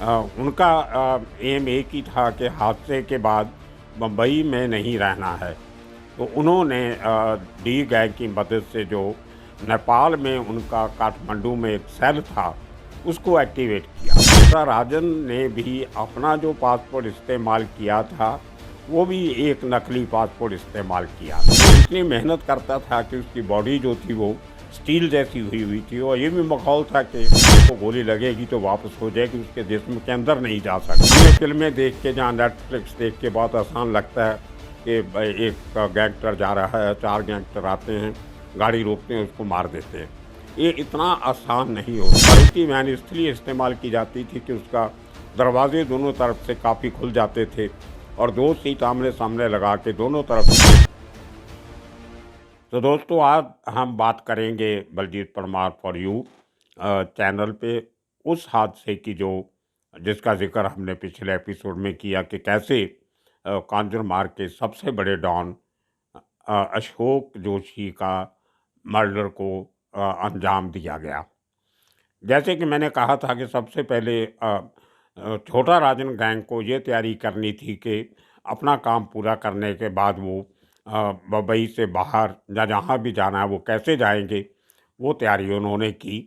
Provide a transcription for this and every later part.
उनका एम एक ही था कि हादसे के बाद बम्बई में नहीं रहना है। तो उन्होंने डी गैंग की मदद से जो नेपाल में उनका काठमांडू में एक सेल था, उसको एक्टिवेट किया। छोटा राजन ने भी अपना जो पासपोर्ट इस्तेमाल किया था, वो भी एक नकली पासपोर्ट इस्तेमाल किया। वो इतनी मेहनत करता था कि उसकी बॉडी जो थी वो स्टील जैसी हुई हुई थी, और ये भी माहौल था कि उसको गोली लगेगी तो वापस हो जाएगी, उसके जिस्म के अंदर नहीं जा सकती। हमें फिल्में देख के, जहाँ नेटफ्लिक्स देख के बहुत आसान लगता है कि एक गैंगस्टर जा रहा है, 4 गैंगस्टर आते हैं, गाड़ी रोकते हैं, उसको मार देते हैं। ये इतना आसान नहीं होता। उसकी वैन इसलिए इस्तेमाल की जाती थी कि उसका दरवाजे दोनों तरफ से काफ़ी खुल जाते थे, और 2 सीट आमने सामने लगा के दोनों तरफ। तो दोस्तों, आज हम बात करेंगे Baljeet Parmar for you channel पे उस हादसे की जो जिसका जिक्र हमने पिछले एपिसोड में किया कि कैसे कांजूरमार्ग के सबसे बड़े डॉन अशोक जोशी का मर्डर को अंजाम दिया गया। जैसे कि मैंने कहा था कि सबसे पहले छोटा राजन गैंग को ये तैयारी करनी थी कि अपना काम पूरा करने के बाद वो बम्बई से बाहर या जहाँ भी जाना है वो कैसे जाएंगे, वो तैयारी उन्होंने की।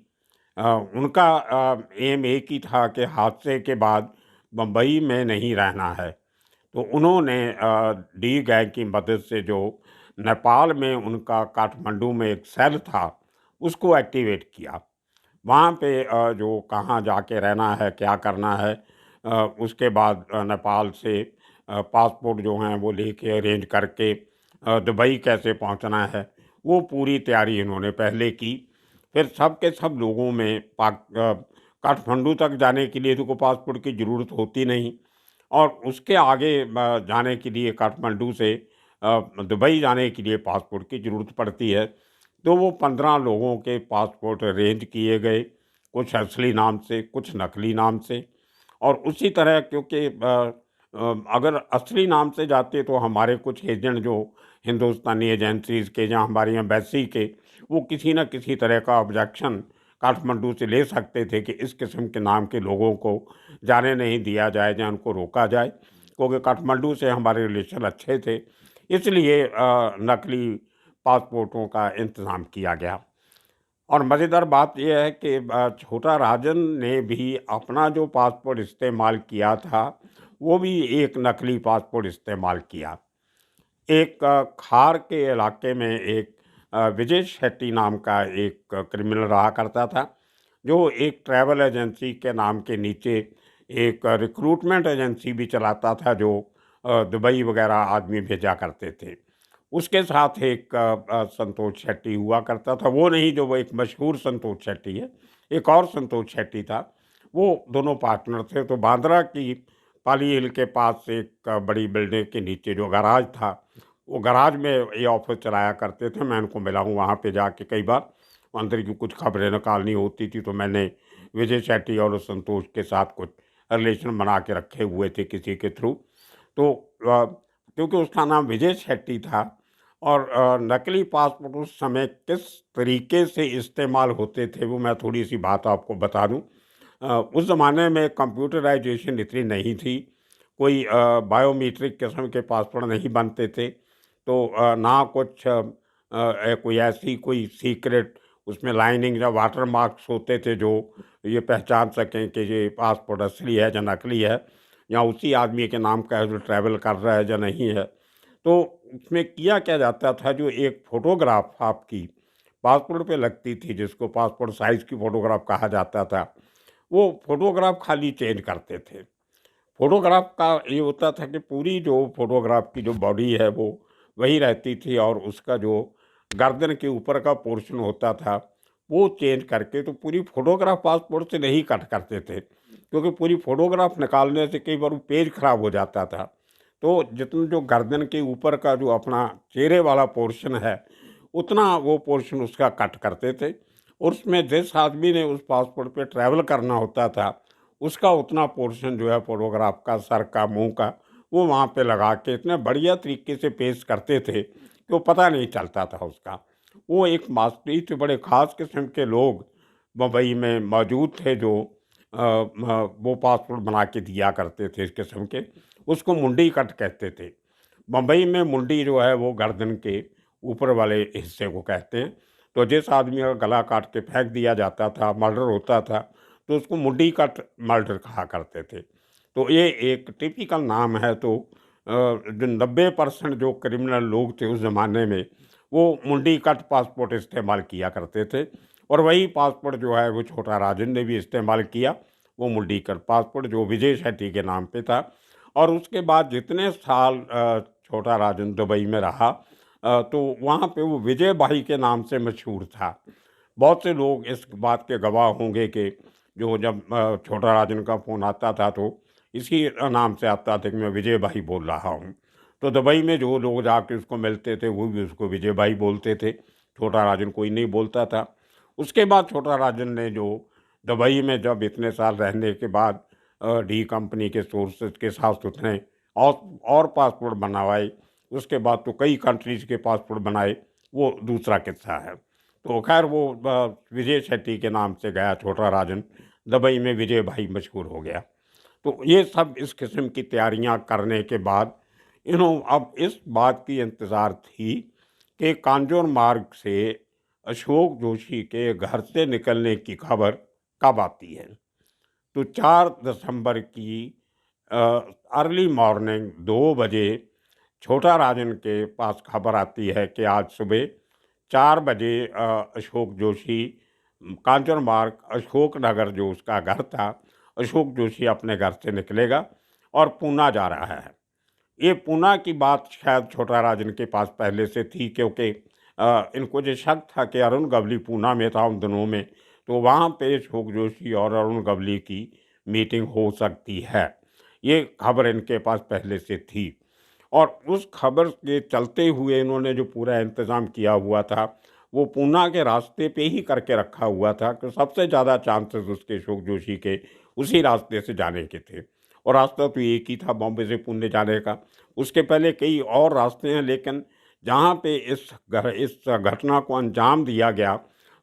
उनका एम एक ही था कि हादसे के बाद बम्बई में नहीं रहना है। तो उन्होंने डी गैंग की मदद से जो नेपाल में उनका काठमांडू में एक सेल था, उसको एक्टिवेट किया। वहाँ पे जो कहाँ जाके रहना है, क्या करना है, उसके बाद नेपाल से पासपोर्ट जो हैं वो लेके अरेंज करके दुबई कैसे पहुँचना है, वो पूरी तैयारी इन्होंने पहले की। फिर सब के सब लोगों में काठमांडू तक जाने के लिए तो कोई पासपोर्ट की ज़रूरत होती नहीं, और उसके आगे जाने के लिए काठमांडू से दुबई जाने के लिए पासपोर्ट की ज़रूरत पड़ती है। तो वो 15 लोगों के पासपोर्ट अरेंज किए गए, कुछ असली नाम से, कुछ नकली नाम से। और उसी तरह, क्योंकि अगर असली नाम से जाते तो हमारे कुछ एजेंट जो हिंदुस्तानी एजेंसीज़ के या हमारी एम्बेसी के, वो किसी न किसी तरह का ऑब्जेक्शन काठमांडू से ले सकते थे कि इस किस्म के नाम के लोगों को जाने नहीं दिया जाए या उनको रोका जाए, क्योंकि काठमांडू से हमारे रिलेशन अच्छे थे। इसलिए नकली पासपोर्टों का इंतज़ाम किया गया। और मज़ेदार बात यह है कि छोटा राजन ने भी अपना जो पासपोर्ट इस्तेमाल किया था, वो भी एक नकली पासपोर्ट इस्तेमाल किया। एक खार के इलाके में एक विजय शेट्टी नाम का एक क्रिमिनल रहा करता था, जो एक ट्रैवल एजेंसी के नाम के नीचे एक रिक्रूटमेंट एजेंसी भी चलाता था, जो दुबई वगैरह आदमी भेजा करते थे। उसके साथ एक संतोष शेट्टी हुआ करता था, वो नहीं जो वो एक मशहूर संतोष शेट्टी है, एक और संतोष शेट्टी था। वो दोनों पार्टनर थे। तो बांद्रा की पाली हिल के पास एक बड़ी बिल्डिंग के नीचे जो गराज था, वो गराज में ये ऑफिस चलाया करते थे। मैं उनको मिला हूँ वहाँ पे जाके कई बार। अंदर की कुछ खबरें निकालनी होती थी तो मैंने विजय शेट्टी और संतोष के साथ कुछ रिलेशन बना के रखे हुए थे किसी के थ्रू। तो क्योंकि उसका नाम विजय शेट्टी था, और नकली पासपोर्ट उस समय किस तरीके से इस्तेमाल होते थे वो मैं थोड़ी सी बात आपको बता दूं। उस ज़माने में कंप्यूटराइजेशन इतनी नहीं थी, कोई बायोमेट्रिक किस्म के पासपोर्ट नहीं बनते थे। तो ना कुछ कोई ऐसी कोई सीक्रेट उसमें लाइनिंग या वाटर मार्क्स होते थे जो ये पहचान सकें कि ये पासपोर्ट असली है या नकली है, या उसी आदमी के नाम का है जो ट्रैवल कर रहा है या नहीं है। तो उसमें किया क्या जाता था, जो एक फ़ोटोग्राफ आपकी पासपोर्ट पे लगती थी, जिसको पासपोर्ट साइज़ की फ़ोटोग्राफ कहा जाता था, वो फ़ोटोग्राफ खाली चेंज करते थे। फ़ोटोग्राफ का ये होता था कि पूरी जो फ़ोटोग्राफ की जो बॉडी है वो वही रहती थी, और उसका जो गर्दन के ऊपर का पोर्शन होता था वो चेंज करके, तो पूरी फ़ोटोग्राफ पासपोर्ट से नहीं कट करते थे, क्योंकि पूरी फ़ोटोग्राफ निकालने से कई बार वो पेज ख़राब हो जाता था। तो जितना जो गर्दन के ऊपर का जो अपना चेहरे वाला पोर्शन है, उतना वो पोर्शन उसका कट करते थे, और उसमें जिस आदमी ने उस पासपोर्ट पे ट्रैवल करना होता था, उसका उतना पोर्शन जो है फ़ोटोग्राफ का, सर का, मुँह का, वो वहाँ पे लगा के इतने बढ़िया तरीके से पेश करते थे कि वो पता नहीं चलता था उसका। वो एक मास्टरी थे, बड़े ख़ास किस्म के लोग मुंबई में मौजूद थे जो वो पासपोर्ट बना के दिया करते थे इस किस्म के, उसको मुंडी कट कहते थे। बम्बई में मुंडी जो है वो गर्दन के ऊपर वाले हिस्से को कहते हैं। तो जिस आदमी का गला काट के फेंक दिया जाता था, मर्डर होता था, तो उसको मुंडी कट मर्डर कहा करते थे। तो ये एक टिपिकल नाम है। तो जो 90% जो क्रिमिनल लोग थे उस ज़माने में, वो मुंडी कट पासपोर्ट इस्तेमाल किया करते थे। और वही पासपोर्ट जो है वो छोटा राजन ने भी इस्तेमाल किया, वो मुंडी कट पासपोर्ट जो विजय शेट्टी के नाम पे था। और उसके बाद जितने साल छोटा राजन दुबई में रहा, तो वहाँ पे वो विजय भाई के नाम से मशहूर था। बहुत से लोग इस बात के गवाह होंगे कि जो जब छोटा राजन का फ़ोन आता था तो इसी नाम से आता था कि मैं विजय भाई बोल रहा हूँ। तो दुबई में जो लोग जाके उसको मिलते थे वो भी उसको विजय भाई बोलते थे, छोटा राजन कोई नहीं बोलता था। उसके बाद छोटा राजन ने जो दुबई में जब इतने साल रहने के बाद डी कंपनी के सोर्सेज के साथ उसने और पासपोर्ट बनवाए, उसके बाद तो कई कंट्रीज़ के पासपोर्ट बनाए, वो दूसरा किस्सा है। तो खैर वो विजय शेट्टी के नाम से गया छोटा राजन, दुबई में विजय भाई मशहूर हो गया। तो ये सब इस किस्म की तैयारियां करने के बाद अब इस बात की इंतज़ार थी कि कांजूर मार्ग से अशोक जोशी के घर से निकलने की खबर कब आती है। तो 4 दिसंबर की अर्ली मॉर्निंग 2 बजे छोटा राजन के पास खबर आती है कि आज सुबह 4 बजे अशोक जोशी कांचन मार्ग अशोक नगर जो उसका घर था, अशोक जोशी अपने घर से निकलेगा और पूना जा रहा है। ये पूना की बात शायद छोटा राजन के पास पहले से थी, क्योंकि इनको जो शक था कि अरुण गवली पूना में था उन दिनों में, तो वहाँ पे अशोक जोशी और अरुण गवली की मीटिंग हो सकती है। ये खबर इनके पास पहले से थी। और उस खबर के चलते हुए इन्होंने जो पूरा इंतज़ाम किया हुआ था, वो पूना के रास्ते पे ही करके रखा हुआ था कि सबसे ज़्यादा चांसेस उसके अशोक जोशी के उसी रास्ते से जाने के थे। और रास्ता तो एक ही था बॉम्बे से पुणे जाने का। उसके पहले कई और रास्ते हैं, लेकिन जहाँ पे इस घटना को अंजाम दिया गया,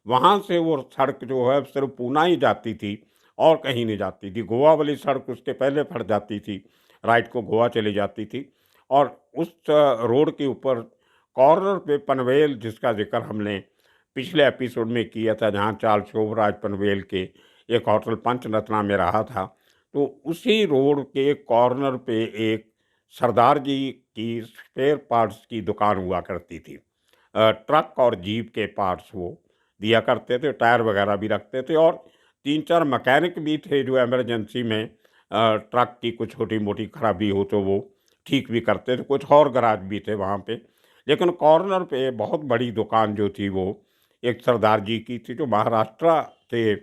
वहाँ से वो सड़क जो है सिर्फ पूना ही जाती थी और कहीं नहीं जाती थी। गोवा वाली सड़क उसके पहले फट जाती थी, राइट को गोवा चली जाती थी। और उस रोड के ऊपर कॉर्नर पे पनवेल, जिसका जिक्र हमने पिछले एपिसोड में किया था, जहाँ चार्ल्स शोभराज पनवेल के एक होटल पंचरत्ना में रहा था, तो उसी रोड के कॉर्नर पे एक सरदार जी की स्पेयर पार्ट्स की दुकान हुआ करती थी। ट्रक और जीप के पार्ट्स वो दिया करते थे, टायर वगैरह भी रखते थे, और 3-4 मैकेनिक भी थे जो इमरजेंसी में ट्रक की कुछ छोटी मोटी खराबी हो तो वो ठीक भी करते थे। कुछ और गराज भी थे वहाँ पे। लेकिन कॉर्नर पे बहुत बड़ी दुकान जो थी वो एक सरदार जी की थी, जो महाराष्ट्र के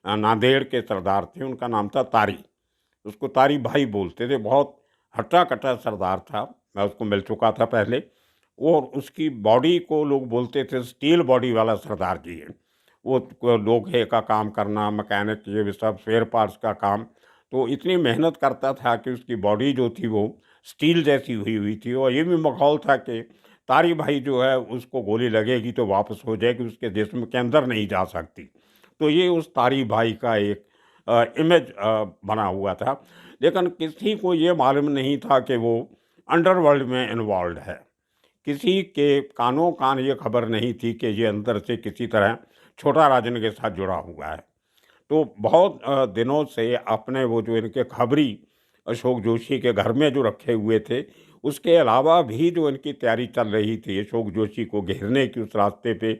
नांदेड़ के सरदार थे। उनका नाम था तारी, उसको तारी भाई बोलते थे। बहुत हट्टा-कट्टा सरदार था, मैं उसको मिल चुका था पहले। और उसकी बॉडी को लोग बोलते थे स्टील बॉडी वाला सरदार जी है। वो लोहे का काम करना, मैकेनिक ये भी सब स्पेयर पार्ट्स का काम, तो इतनी मेहनत करता था कि उसकी बॉडी जो थी वो स्टील जैसी हुई हुई थी। और ये भी माहौल था कि तारी भाई जो है उसको गोली लगेगी तो वापस हो जाएगी, उसके जिस्म के अंदर नहीं जा सकती। तो ये उस तारी भाई का एक इमेज बना हुआ था। लेकिन किसी को ये मालूम नहीं था कि वो अंडरवर्ल्ड में इन्वॉल्व है। किसी के कानों कान ये खबर नहीं थी कि ये अंदर से किसी तरह छोटा राजन के साथ जुड़ा हुआ है। तो बहुत दिनों से अपने वो जो इनके खबरी अशोक जोशी के घर में जो रखे हुए थे, उसके अलावा भी जो इनकी तैयारी चल रही थी अशोक जोशी को घेरने की उस रास्ते पे,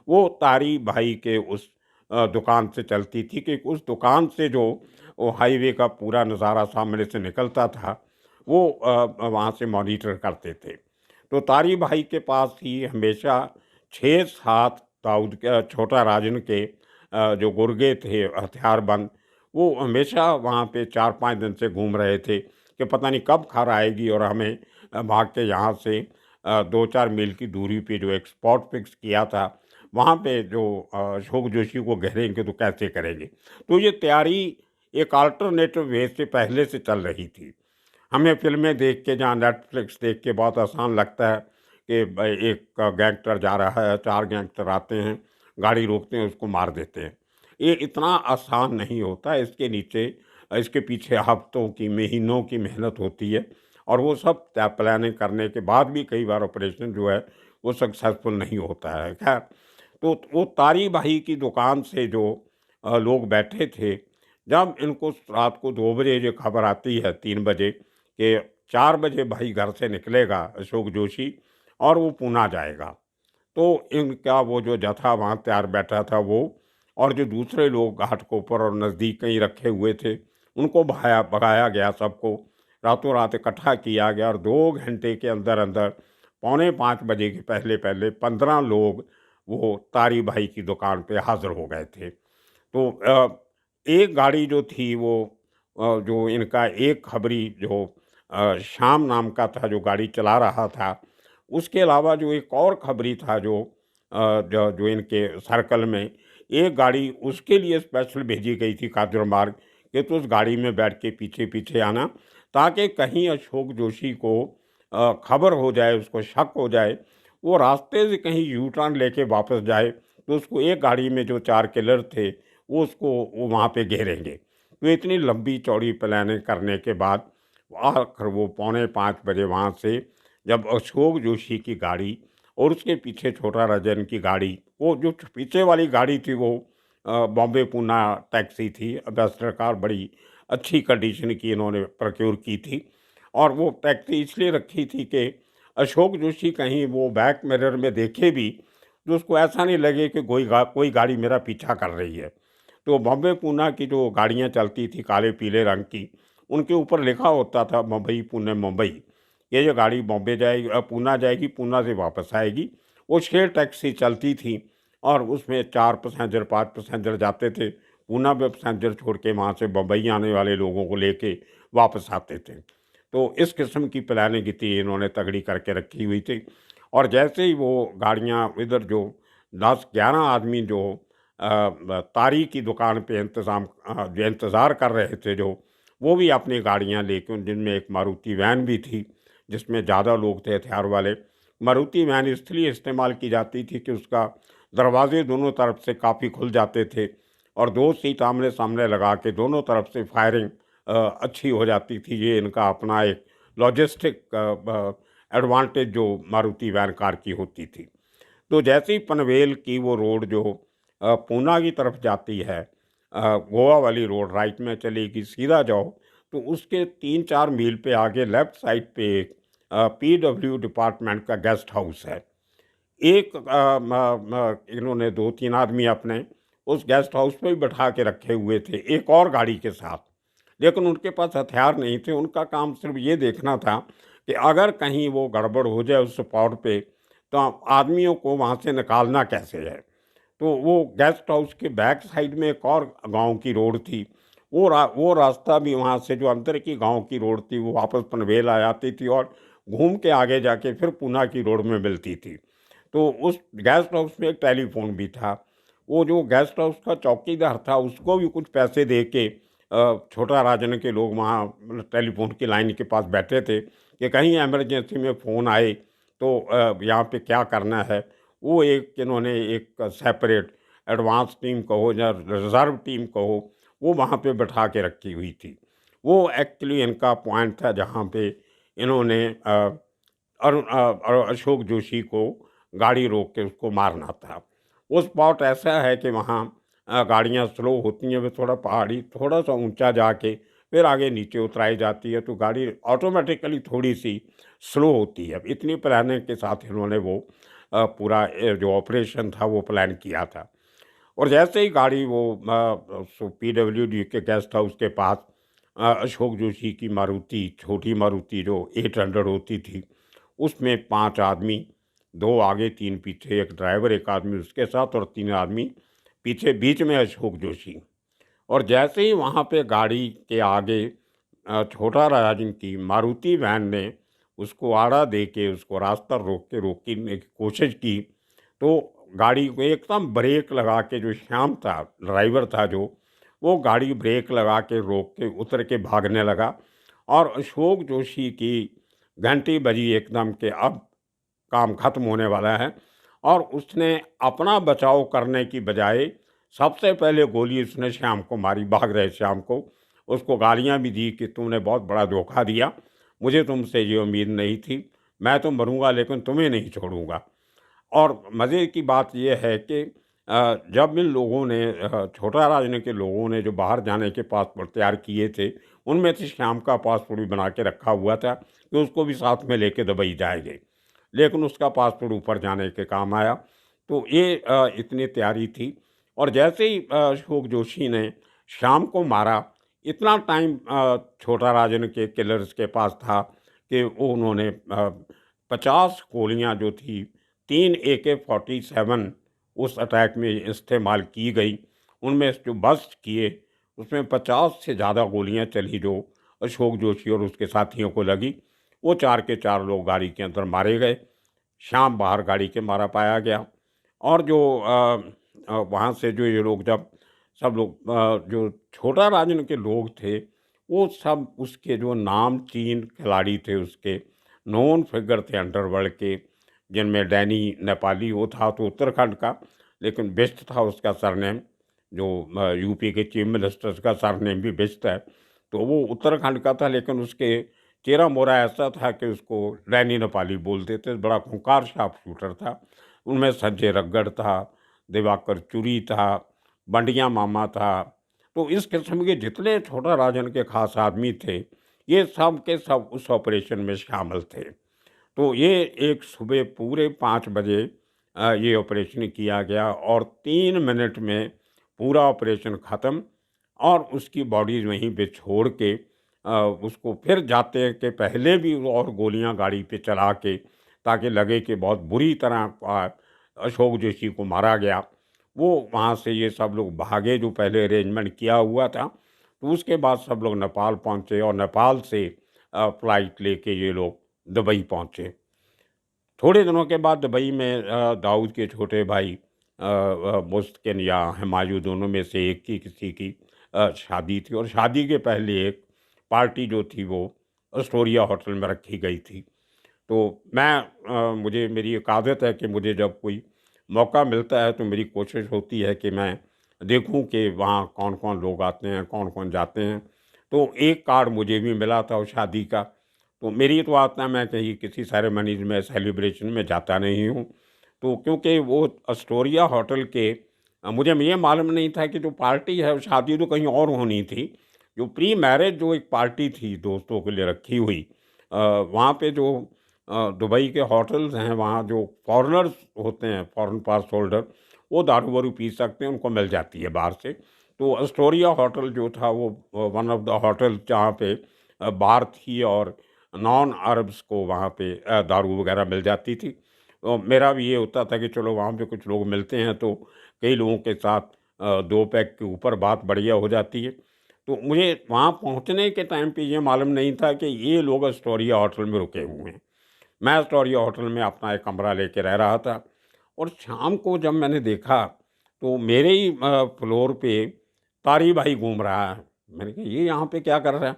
वो तारी भाई के उस दुकान से चलती थी कि उस दुकान से जो वो हाईवे का पूरा नज़ारा सामने से निकलता था, वो वहाँ से मॉनिटर करते थे। तो तारी भाई के पास ही हमेशा 6-7 दाऊद के छोटा राजन के जो गुर्गे थे हथियारबंद, वो हमेशा वहाँ पे 4-5 दिन से घूम रहे थे कि पता नहीं कब खबर आएगी और हमें भाग के यहाँ से 2-4 मील की दूरी पे जो एक स्पॉट फिक्स किया था, वहाँ पे जो अशोक जोशी को घेरेंगे तो कैसे करेंगे। तो ये तैयारी एक अल्टरनेटिव वे से पहले से चल रही थी। हमें फ़िल्में देख के, जहाँ नेटफ्लिक्स देख के बहुत आसान लगता है कि एक गैंगस्टर जा रहा है, 4 गैंगस्टर आते हैं, गाड़ी रोकते हैं, उसको मार देते हैं। ये इतना आसान नहीं होता, इसके नीचे इसके पीछे हफ्तों की, महीनों की मेहनत होती है और वो सब प्लानिंग करने के बाद भी कई बार ऑपरेशन जो है वो सक्सेसफुल नहीं होता है। खैर, तो वो तारी भाई की दुकान से जो लोग बैठे थे, जब इनको रात को 2 बजे जो खबर आती है, 3 बजे, कि 4 बजे भाई घर से निकलेगा अशोक जोशी और वो पूना जाएगा। तो इनका वो जो जत्था वहाँ तैयार बैठा था वो, और जो दूसरे लोग घाट के ऊपर और नज़दीक कहीं रखे हुए थे, उनको भगाया गया, सबको रातों रात इकट्ठा किया गया और 2 घंटे के अंदर अंदर पौने 5 बजे के पहले पहले 15 लोग वो तारी भाई की दुकान पे हाज़िर हो गए थे। तो एक गाड़ी जो थी वो जो इनका एक खबरी जो श्याम नाम का था जो गाड़ी चला रहा था, उसके अलावा जो एक और खबरी था जो जो इनके सर्कल में, एक गाड़ी उसके लिए स्पेशल भेजी गई थी काजर मार्ग, कि तो उस गाड़ी में बैठ के पीछे-पीछे आना, ताकि कहीं अशोक जोशी को खबर हो जाए, उसको शक हो जाए, वो रास्ते से कहीं यू टर्न लेके वापस जाए, तो उसको एक गाड़ी में जो 4 किलर थे, वो उसको वो वहाँ पे घेरेंगे। तो इतनी लंबी चौड़ी प्लानिंग करने के बाद आखिर वो पौने 5 बजे वहाँ से, जब अशोक जोशी की गाड़ी और उसके पीछे छोटा राजन की गाड़ी, वो जो पीछे वाली गाड़ी थी वो बॉम्बे पूना टैक्सी थी, एम्बेसडर कार, बड़ी अच्छी कंडीशन की इन्होंने प्रोक्योर की थी। और वो टैक्सी इसलिए रखी थी कि अशोक जोशी कहीं वो बैक मिरर में देखे भी तो उसको ऐसा नहीं लगे कि कोई गाड़ी मेरा पीछा कर रही है। तो बॉम्बे पूना की जो गाड़ियाँ चलती थी काले पीले रंग की, उनके ऊपर लिखा होता था मुंबई पुणे मुंबई, ये गाड़ी बॉम्बे जाएगी, पूना जाएगी, पूना से वापस आएगी। वो शेयर टैक्सी चलती थी और उसमें 4 पैसेंजर 5 पैसेंजर जाते थे, पूना में पैसेंजर छोड़ के वहाँ से बम्बई आने वाले लोगों को लेके वापस आते थे। तो इस किस्म की प्लानिंग थी, इन्होंने तगड़ी करके रखी हुई थी। और जैसे ही वो गाड़ियाँ इधर जो 10-11 आदमी जो तारी की दुकान पे जो इंतज़ार कर रहे थे, जो वो भी अपनी गाड़ियाँ लेके, जिनमें एक मारुति वैन भी थी जिसमें ज़्यादा लोग थे हथियार वाले। मारुति वैन इसलिए इस्तेमाल की जाती थी कि उसका दरवाजे दोनों तरफ से काफ़ी खुल जाते थे और 2 सीट आमने-सामने लगा के दोनों तरफ से फायरिंग अच्छी हो जाती थी। ये इनका अपना एक लॉजिस्टिक एडवांटेज जो मारुति वैन कार की होती थी। तो जैसे ही पनवेल की वो रोड जो पूना की तरफ जाती है, गोवा वाली रोड राइट में चलेगी, सीधा जाओ तो उसके 3-4 मील पे आगे लेफ्ट साइड पे एक पीडब्ल्यू डिपार्टमेंट का गेस्ट हाउस है। एक इन्होंने 2-3 आदमी अपने उस गेस्ट हाउस पे भी बैठा के रखे हुए थे, एक और गाड़ी के साथ। लेकिन उनके पास हथियार नहीं थे, उनका काम सिर्फ ये देखना था कि अगर कहीं वो गड़बड़ हो जाए उस स्पॉट पे, तो आदमियों को वहाँ से निकालना कैसे है। तो वो गेस्ट हाउस के बैक साइड में एक और गाँव की रोड थी, वो रास्ता भी वहाँ से जो अंदर की गाँव की रोड थी, वो वापस पनवेल आ जाती थी और घूम के आगे जाके फिर पूना की रोड में मिलती थी। तो उस गेस्ट हाउस में एक टेलीफ़ोन भी था। वो जो गेस्ट हाउस का चौकीदार था, उसको भी कुछ पैसे दे के छोटा राजन के लोग वहाँ मतलब टेलीफ़ोन की लाइन के पास बैठे थे कि कहीं इमरजेंसी में फ़ोन आए तो यहाँ पे क्या करना है। वो एक इन्होंने एक सेपरेट एडवांस टीम कहो या रिज़र्व टीम कहो, वो वहाँ पे बैठा के रखी हुई थी। वो एक्चुअली इनका पॉइंट था जहाँ पे इन्होंने अशोक जोशी को गाड़ी रोक के उसको मारना था। वो स्पॉट ऐसा है कि वहाँ गाड़ियाँ स्लो होती हैं, वे थोड़ा पहाड़ी थोड़ा-सा ऊँचा जाके फिर आगे नीचे उतराई जाती है, तो गाड़ी ऑटोमेटिकली थोड़ी-सी स्लो होती है। इतनी प्लानिंग के साथ इन्होंने वो पूरा जो ऑपरेशन था वो प्लान किया था। और जैसे ही गाड़ी वो पीडब्ल्यूडी के गेस्ट हाउस के पास अशोक जोशी की मारुति, छोटी मारुति जो 800 होती थी, उसमें 5 आदमी, 2 आगे 3 पीछे, 1 ड्राइवर, 1 आदमी उसके साथ और 3 आदमी पीछे, बीच में अशोक जोशी। और जैसे ही वहाँ पे गाड़ी के आगे छोटा राजन की मारुति वैन ने उसको आड़ा दे के उसको रास्ता रोकने की कोशिश की, तो गाड़ी को एकदम ब्रेक लगा के, जो श्याम था, ड्राइवर था जो, वो गाड़ी ब्रेक लगा के रोक के उतर के भागने लगा और अशोक जोशी की घंटी बजी एकदम कि अब काम ख़त्म होने वाला है। और उसने अपना बचाव करने की बजाय सबसे पहले गोली उसने श्याम को मारी, भाग रहे श्याम को। उसको गालियाँ भी दी कि तुमने बहुत बड़ा धोखा दिया, मुझे तुमसे ये उम्मीद नहीं थी, मैं तो मरूँगा लेकिन तुम्हें नहीं छोड़ूँगा। और मज़े की बात ये है कि जब इन लोगों ने छोटा राजन के लोगों ने जो बाहर जाने के पासपोर्ट तैयार किए थे, उनमें से श्याम का पासपोर्ट भी बना के रखा हुआ था कि उसको भी साथ में लेके दुबई जाएँगे। लेकिन उसका पासपोर्ट ऊपर जाने के काम आया। तो ये इतनी तैयारी थी। और जैसे ही अशोक जोशी ने श्याम को मारा, इतना टाइम छोटा राजन के किलर्स के पास था कि वो उन्होंने 50 गोलियाँ जो थी, 3 AK-47 उस अटैक में इस्तेमाल की गई। उनमें से जो बस्ट किए, उसमें 50 से ज़्यादा गोलियाँ चली जो अशोक जोशी और उसके साथियों को लगी। वो 4 के 4 लोग गाड़ी के अंदर मारे गए। श्याम बाहर गाड़ी के मारा पाया गया। और जो वहाँ से जो ये लोग जब सब लोग जो छोटा राजन के लोग थे, वो सब उसके जो नामचीन खिलाड़ी थे, उसके नोन फिगर थे अंडरवर्ल्ड के, जिनमें डैनी नेपाली वो था तो उत्तराखंड का, लेकिन बिष्ट था उसका सरनेम। जो यूपी के चीफ मिनिस्टर्स का सरनेम भी बिष्ट है, तो वो उत्तराखंड का था, लेकिन उसके चेहरा मोहरा ऐसा था कि उसको डैनी नेपाली बोलते थे। बड़ा खूंखार शार्प शूटर था। उनमें संजय रगड़ था, दिवाकर चुरी था, बंडिया मामा था। तो इस किस्म के जितने छोटा राजन के खास आदमी थे, ये सब के सब उस ऑपरेशन में शामिल थे। तो ये एक सुबह पूरे 5 बजे ये ऑपरेशन किया गया और 3 मिनट में पूरा ऑपरेशन ख़त्म। और उसकी बॉडी वहीं पे छोड़ के उसको फिर जाते के पहले भी और गोलियां गाड़ी पे चला के, ताकि लगे कि बहुत बुरी तरह अशोक जोशी को मारा गया। वो वहाँ से ये सब लोग भागे जो पहले अरेंजमेंट किया हुआ था। तो उसके बाद सब लोग नेपाल पहुँचे और नेपाल से फ़्लाइट लेके ये लोग दुबई पहुँचे। थोड़े दिनों के बाद दुबई में दाऊद के छोटे भाई मुस्किन या हुमायूं, दोनों में से एक की किसी की शादी थी। और शादी के पहले एक पार्टी जो थी वो एस्टोरिया होटल में रखी गई थी। तो मैं मुझे मेरी एक आदत है कि मुझे जब कोई मौका मिलता है तो मेरी कोशिश होती है कि मैं देखूं कि वहाँ कौन कौन लोग आते हैं, कौन कौन जाते हैं। तो एक कार्ड मुझे भी मिला था उस शादी का। तो मेरी तो आदत है, मैं कहीं किसी सेरेमनीज में सेलिब्रेशन में जाता नहीं हूँ। तो क्योंकि वो एस्टोरिया होटल के मुझे ये मालूम नहीं था कि जो पार्टी है वो शादी तो कहीं और होनी थी। जो प्री मैरिज जो एक पार्टी थी दोस्तों के लिए रखी हुई, वहाँ पे जो दुबई के होटल्स हैं, वहाँ जो फॉरेनर्स होते हैं, फॉरेन पास होल्डर, वो दारू वारू पी सकते हैं, उनको मिल जाती है बाहर से। तो एस्टोरिया होटल जो था वो वन ऑफ द होटल जहाँ पे बार थी और नॉन अरब्स को वहाँ पे दारू वगैरह मिल जाती थी। तो मेरा भी ये होता था कि चलो वहाँ पे कुछ लोग मिलते हैं तो कई लोगों के साथ 2 पैग के ऊपर बात बढ़िया हो जाती है। तो मुझे वहाँ पहुँचने के टाइम पे ये मालूम नहीं था कि ये लोग एस्टोरिया होटल में रुके हुए हैं। मैं एस्टोरिया होटल में अपना एक कमरा लेके रह रहा था। और शाम को जब मैंने देखा तो मेरे ही फ्लोर पे तारी भाई घूम रहा है। मैंने कहा ये यहाँ पे क्या कर रहा है?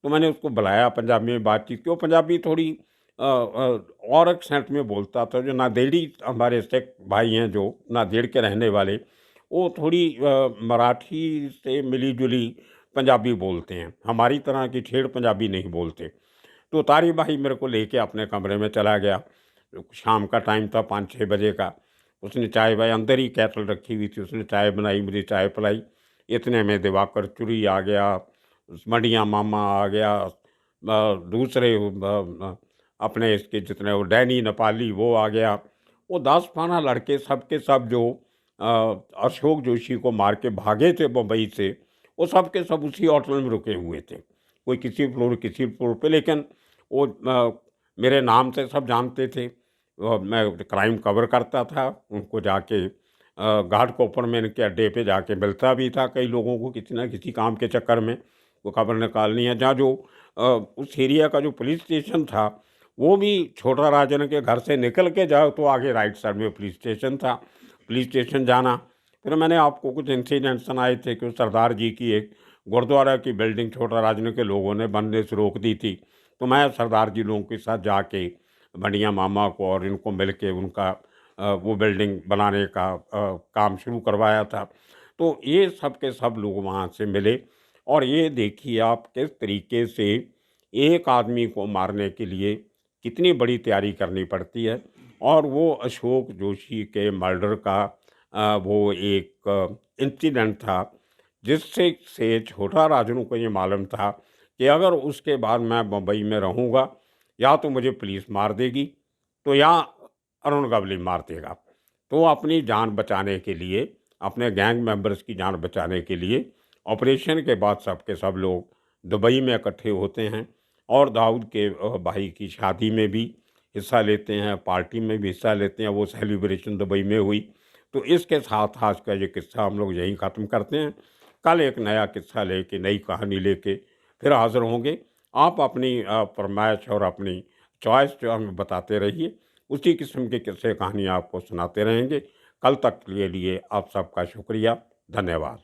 तो मैंने उसको बुलाया, पंजाबी में बातचीत की। वो पंजाबी थोड़ी और एक्सेंट में बोलता था। जो नांदेड़ी हमारे सिख भाई हैं, जो नांदेड़ के रहने वाले, वो थोड़ी मराठी से मिली जुली पंजाबी बोलते हैं, हमारी तरह की ठेठ पंजाबी नहीं बोलते। तो तारी भाई मेरे को लेके अपने कमरे में चला गया। शाम का टाइम था 5-6 बजे का। उसने चाय वाय, अंदर ही केटल रखी हुई थी, उसने चाय बनाई, मुझे चाय पिलाई। इतने में दिवाकर चुरी आ गया, मडिया मामा आ गया, दूसरे अपने इसके जितने वो डैनी नेपाली वो आ गया। वो 10-12 लड़के सब के सब जो अशोक जोशी को मार के भागे थे बम्बई से, वो सब के सब उसी होटल में रुके हुए थे। कोई किसी फ्लोर पे, लेकिन वो मेरे नाम से सब जानते थे। मैं क्राइम कवर करता था, उनको जाके घाट कोपर में इनके अड्डे पे जाके मिलता भी था। कई लोगों को किसी न किसी काम के चक्कर में वो खबर निकालनी है। जहाँ जो उस एरिया का जो पुलिस स्टेशन था, वो भी छोटा राजन के घर से निकल के जाओ तो आगे राइट साइड में पुलिस स्टेशन था। पुलिस स्टेशन जाना, फिर मैंने आपको कुछ इंसिडेंट सुनाए थे कि सरदार जी की एक गुरुद्वारा की बिल्डिंग छोटा राजन के लोगों ने बनने से रोक दी थी। तो मैं सरदार जी लोगों के साथ जाके बढ़िया मामा को और इनको मिल के उनका वो बिल्डिंग बनाने का काम शुरू करवाया था। तो ये सब के सब लोग वहाँ से मिले और ये देखिए आप किस तरीके से एक आदमी को मारने के लिए कितनी बड़ी तैयारी करनी पड़ती है। और वो अशोक जोशी के मर्डर का वो एक इंसिडेंट था जिससे से छोटा राजन को ये मालूम था कि अगर उसके बाद मैं मुंबई में रहूँगा या तो मुझे पुलिस मार देगी तो या अरुण गवली मार देगा। तो अपनी जान बचाने के लिए, अपने गैंग मेंबर्स की जान बचाने के लिए ऑपरेशन के बाद सब के सब लोग दुबई में इकट्ठे होते हैं और दाऊद के भाई की शादी में भी हिस्सा लेते हैं, पार्टी में भी हिस्सा लेते हैं। वो सेलिब्रेशन दुबई में हुई। तो इसके साथ आज का ये किस्सा हम लोग यहीं ख़त्म करते हैं। कल एक नया किस्सा लेके, नई कहानी लेके फिर हाज़िर होंगे। आप अपनी फरमाइश और अपनी चॉइस जो हमें बताते रहिए, उसी किस्म के किस्से कहानी आपको सुनाते रहेंगे। कल तक के लिए आप सबका शुक्रिया, धन्यवाद।